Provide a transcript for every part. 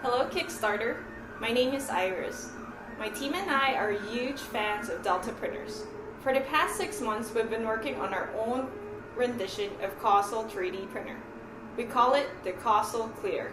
Hello Kickstarter, my name is Iris. My team and I are huge fans of Delta printers. For the past 6 months we've been working on our own rendition of Kossel 3D printer. We call it the Kossel Clear.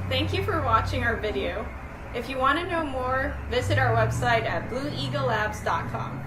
Thank you for watching our video. If you want to know more, visit our website at blueeaglelabs.com.